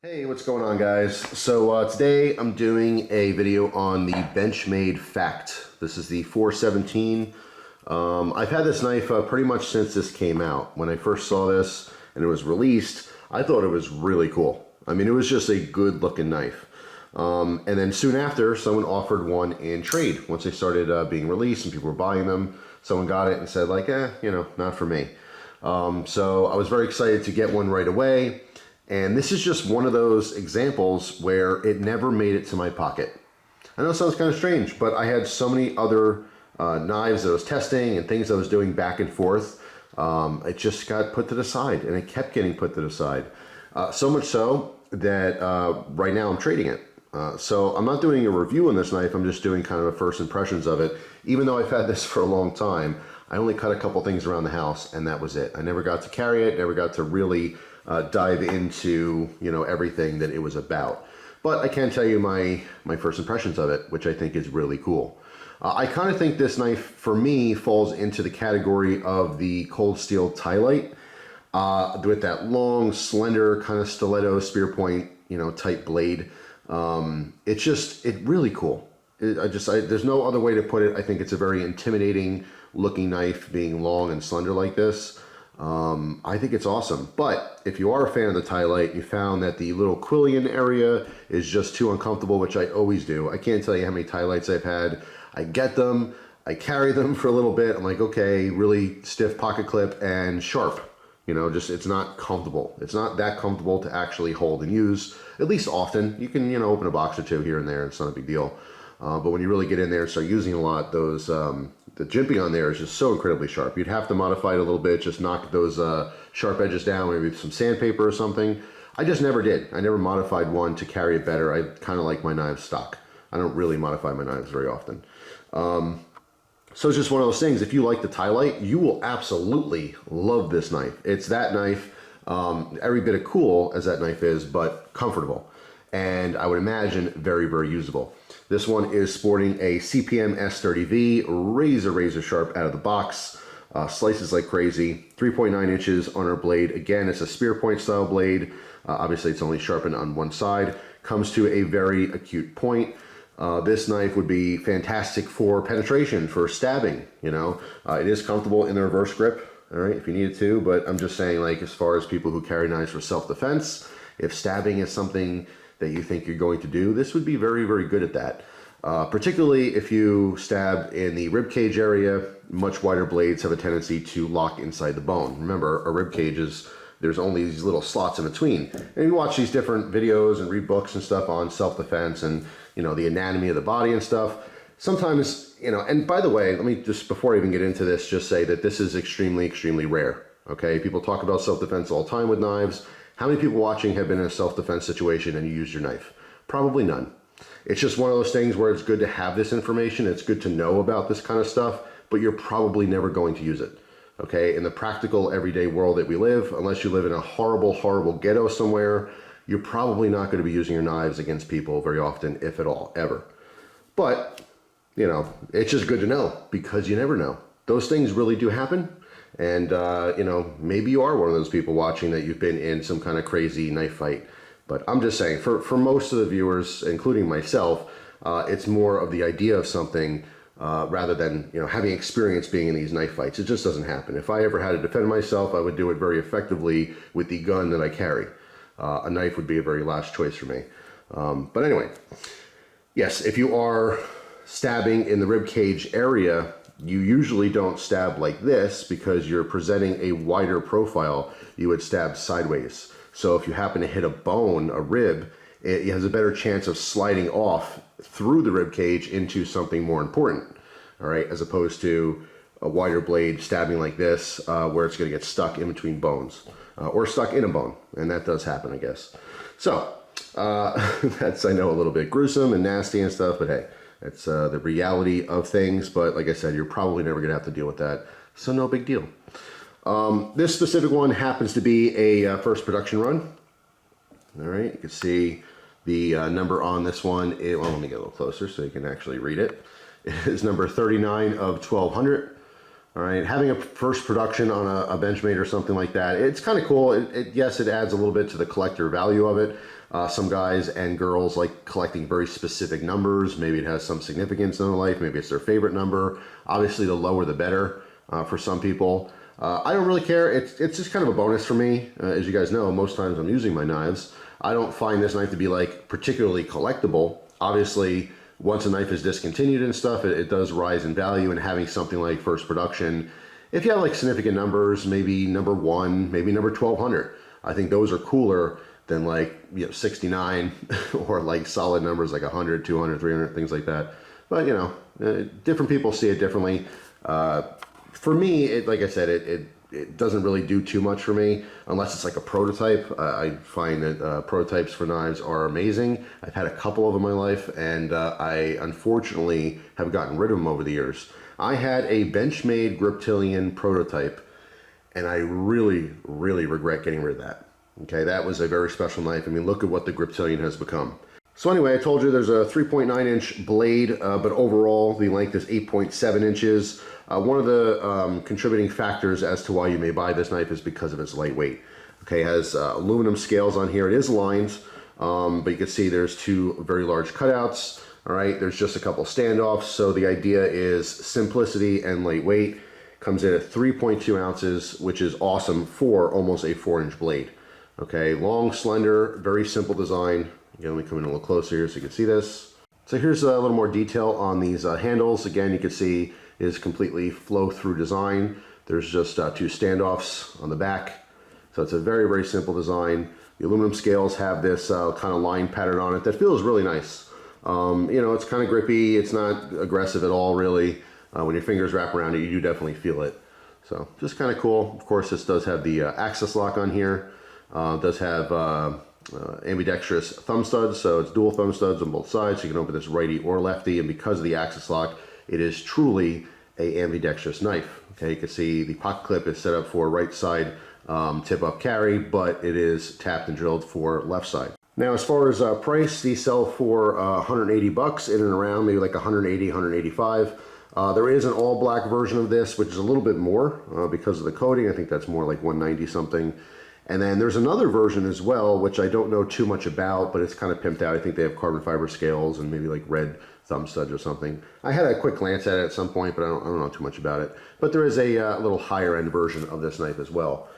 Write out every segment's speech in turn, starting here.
Hey, what's going on, guys? So today I'm doing a video on the Benchmade Fact. This is the 417. I've had this knife pretty much since this came out. When I first saw this and it was released, I thought it was really cool. I mean, it was just a good looking knife. And then soon after, someone offered one in trade. Once they started being released and people were buying them, someone got it and said like, not for me. So I was very excited to get one right away. And this is just one of those examples where it never made it to my pocket. I know it sounds kind of strange, but I had so many other knives that I was testing and things I was doing back and forth. It just got put to the side, and it kept getting put to the side. So much so that right now I'm trading it. So I'm not doing a review on this knife, I'm just doing kind of a first impressions of it. Even though I've had this for a long time, I only cut a couple things around the house and that was it. I never got to carry it, never got to really dive into, everything that it was about. But I can tell you my first impressions of it, which I think is really cool. I kind of think this knife, for me, falls into the category of the cold steel Ti-Lite, with that long, slender, kind of stiletto, spear point, type blade. It's really cool. There's no other way to put it. I think it's a very intimidating looking knife, being long and slender like this. I think it's awesome. But if you are a fan of the Ti-Lite, you found that the little quillion area is just too uncomfortable, which I always do. I can't tell you how many Ti-Lites I've had. I get them, I carry them for a little bit. I'm like, okay, really stiff pocket clip and sharp. It's not comfortable. It's not that comfortable to actually hold and use, at least often. You can, open a box or two here and there. It's not a big deal. But when you really get in there and start using a lot, the jimping on there is just so incredibly sharp. You'd have to modify it a little bit, just knock those sharp edges down, maybe with some sandpaper or something. I just never did. I never modified one to carry it better. I kind of like my knives stock. I don't really modify my knives very often. So it's just one of those things. If you like the Ti-Lite, you will absolutely love this knife. It's that knife, every bit of cool as that knife is, but comfortable. And I would imagine very, very usable. This one is sporting a CPM S30V, razor sharp out of the box, slices like crazy, 3.9 inches on our blade. Again, it's a spear point style blade. Obviously, it's only sharpened on one side. Comes to a very acute point. This knife would be fantastic for penetration, for stabbing. It is comfortable in the reverse grip, all right, if you needed to. But I'm just saying, like, as far as people who carry knives for self-defense, if stabbing is something that you think you're going to do, this would be very, very good at that. Particularly if you stab in the rib cage area, much wider blades have a tendency to lock inside the bone. Remember, a rib cage there's only these little slots in between. And you watch these different videos and read books and stuff on self-defense and, the anatomy of the body and stuff. Sometimes, and by the way, let me just, before I even get into this, just say that this is extremely, extremely rare. Okay, people talk about self-defense all the time with knives. How many people watching have been in a self-defense situation and you used your knife? Probably none. It's just one of those things where it's good to have this information. It's good to know about this kind of stuff, but you're probably never going to use it. Okay, in the practical everyday world that we live, unless you live in a horrible, horrible ghetto somewhere, you're probably not going to be using your knives against people very often, if at all, ever. But, it's just good to know because you never know. Those things really do happen. And, maybe you are one of those people watching that you've been in some kind of crazy knife fight. But I'm just saying, for most of the viewers, including myself, it's more of the idea of something rather than, having experience being in these knife fights. It just doesn't happen. If I ever had to defend myself, I would do it very effectively with the gun that I carry. A knife would be a very last choice for me. But anyway, yes, if you are stabbing in the rib cage area, you usually don't stab like this because you're presenting a wider profile. You would stab sideways. So if you happen to hit a bone, a rib, it has a better chance of sliding off through the rib cage into something more important, all right, as opposed to a wider blade stabbing like this where it's going to get stuck in between bones or stuck in a bone, and that does happen, I guess. So that's, I know, a little bit gruesome and nasty and stuff, but hey, it's the reality of things. But like I said, you're probably never going to have to deal with that, so no big deal. This specific one happens to be a first production run. All right, you can see the number on this one. Well, let me get a little closer so you can actually read it. It is number 39 of 1200. All right, having a first production on a Benchmade or something like that, it's kind of cool. Yes, it adds a little bit to the collector value of it. Some guys and girls like collecting very specific numbers. Maybe it has some significance in their life. Maybe it's their favorite number. Obviously, the lower the better for some people. I don't really care. It's just kind of a bonus for me. As you guys know, most times I'm using my knives. I don't find this knife to be like particularly collectible. Obviously, once a knife is discontinued and stuff, it does rise in value, and having something like first production, if you have like significant numbers, maybe number 1, maybe number 1200, I think those are cooler than like 69 or like solid numbers like 100, 200, 300, things like that. But different people see it differently. For me, like I said, it doesn't really do too much for me unless it's like a prototype. I find that prototypes for knives are amazing. I've had a couple of them in my life, and I unfortunately have gotten rid of them over the years. I had a Benchmade Griptilian prototype, and I really, really regret getting rid of that. Okay, that was a very special knife. I mean, look at what the Griptilian has become. So anyway, I told you there's a 3.9-inch blade, but overall the length is 8.7 inches. One of the contributing factors as to why you may buy this knife is because of its lightweight. Okay, it has aluminum scales on here. It is lined, but you can see there's 2 very large cutouts. All right, there's just a couple standoffs. So the idea is simplicity and lightweight. Comes in at 3.2 ounces, which is awesome for almost a 4-inch blade. Okay, long, slender, very simple design. Again, let me come in a little closer here so you can see this. So here's a little more detail on these handles. Again, you can see it is completely flow-through design. There's just 2 standoffs on the back. So it's a very, very simple design. The aluminum scales have this kind of line pattern on it that feels really nice. It's kind of grippy. It's not aggressive at all, really. When your fingers wrap around it, you do definitely feel it. So just kind of cool. Of course, this does have the access lock on here. It does have ambidextrous thumb studs, so it's dual thumb studs on both sides, so you can open this righty or lefty, and because of the access lock, it is truly a ambidextrous knife. Okay, you can see the pocket clip is set up for right side tip up carry, but it is tapped and drilled for left side. Now, as far as price, these sell for 180 bucks, in and around maybe like 180, 185. There is an all black version of this, which is a little bit more because of the coating. I think that's more like 190 something. And then there's another version as well, which I don't know too much about, but it's kind of pimped out. I think they have carbon fiber scales and maybe like red thumb studs or something. I had a quick glance at it at some point, but I don't know too much about it. But there is a little higher end version of this knife as well.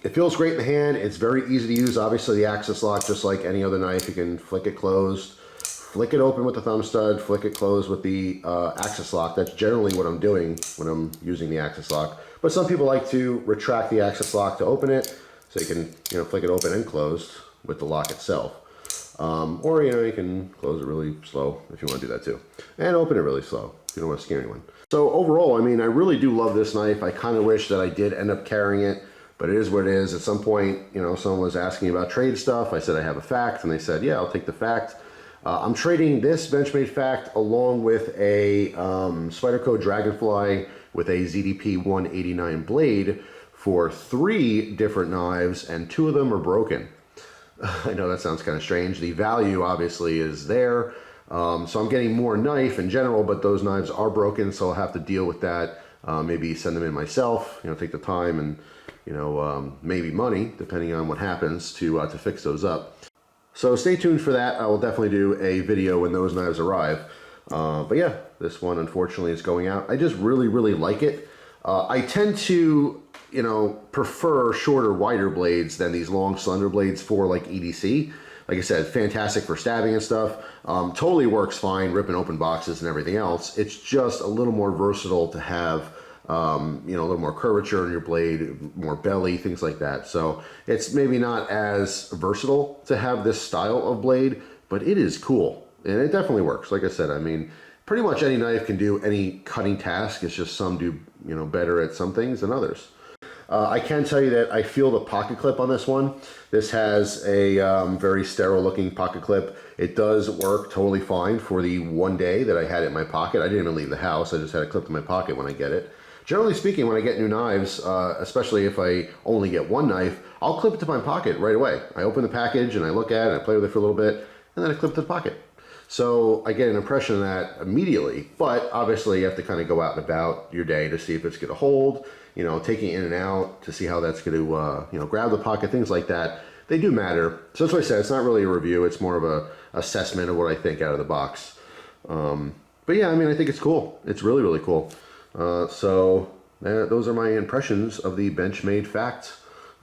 It feels great in the hand. It's very easy to use. Obviously the access lock, just like any other knife, you can flick it closed, flick it open with the thumb stud, flick it closed with the access lock. That's generally what I'm doing when I'm using the access lock. But some people like to retract the access lock to open it, so you can flick it open and closed with the lock itself. Or you can close it really slow if you want to do that too, and open it really slow if you don't want to scare anyone. So overall, I mean, I really do love this knife. I kind of wish that I did end up carrying it, but it is what it is. At some point, someone was asking about trade stuff. I said I have a Fact, and they said, yeah, I'll take the Fact. I'm trading this Benchmade Fact along with a Spyderco Dragonfly with a ZDP 189 blade for 3 different knives, and 2 of them are broken. I know that sounds kind of strange. The value obviously is there. So I'm getting more knife in general, but those knives are broken, so I'll have to deal with that. Maybe send them in myself, take the time and, maybe money, depending on what happens to fix those up. So stay tuned for that. I will definitely do a video when those knives arrive. But yeah, this one unfortunately is going out. I just really, really like it. I tend to, prefer shorter, wider blades than these long, slender blades for like EDC. Like I said, fantastic for stabbing and stuff. Totally works fine, ripping open boxes and everything else. It's just a little more versatile to have, a little more curvature in your blade, more belly, things like that. So it's maybe not as versatile to have this style of blade, but it is cool. And it definitely works. Like I said, I mean, pretty much any knife can do any cutting task. It's just some do, better at some things than others. I can tell you that I feel the pocket clip on this one. This has a very sterile looking pocket clip. It does work totally fine for the one day that I had it in my pocket. I didn't even leave the house. I just had it clipped in my pocket when I get it. Generally speaking, when I get new knives, especially if I only get one knife, I'll clip it to my pocket right away. I open the package and I look at it, I play with it for a little bit, and then I clip it to the pocket. So I get an impression of that immediately, but obviously you have to kind of go out and about your day to see if it's going to hold, taking it in and out to see how that's going to, grab the pocket, things like that. they do matter. So that's what I said. It's not really a review. It's more of a assessment of what I think out of the box. But yeah, I mean, I think it's cool. It's really, really cool. So those are my impressions of the Benchmade Fact.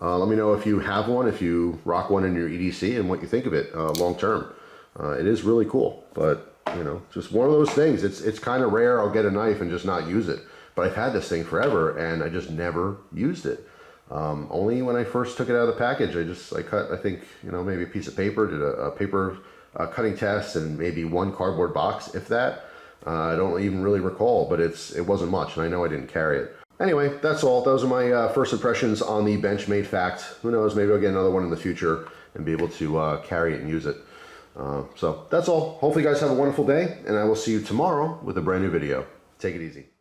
Let me know if you have one, if you rock one in your EDC, and what you think of it long term. It is really cool, but you know, just one of those things. It's kind of rare I'll get a knife and just not use it. But I've had this thing forever, and I just never used it. Only when I first took it out of the package, I cut, I think, you know, maybe a piece of paper, did a paper cutting test, and maybe one cardboard box, if that. I don't even really recall, but it wasn't much, and I know I didn't carry it. Anyway, that's all. Those are my first impressions on the Benchmade Fact. Who knows, maybe I'll get another one in the future and be able to carry it and use it. So that's all. Hopefully you guys have a wonderful day, and I will see you tomorrow with a brand new video. Take it easy.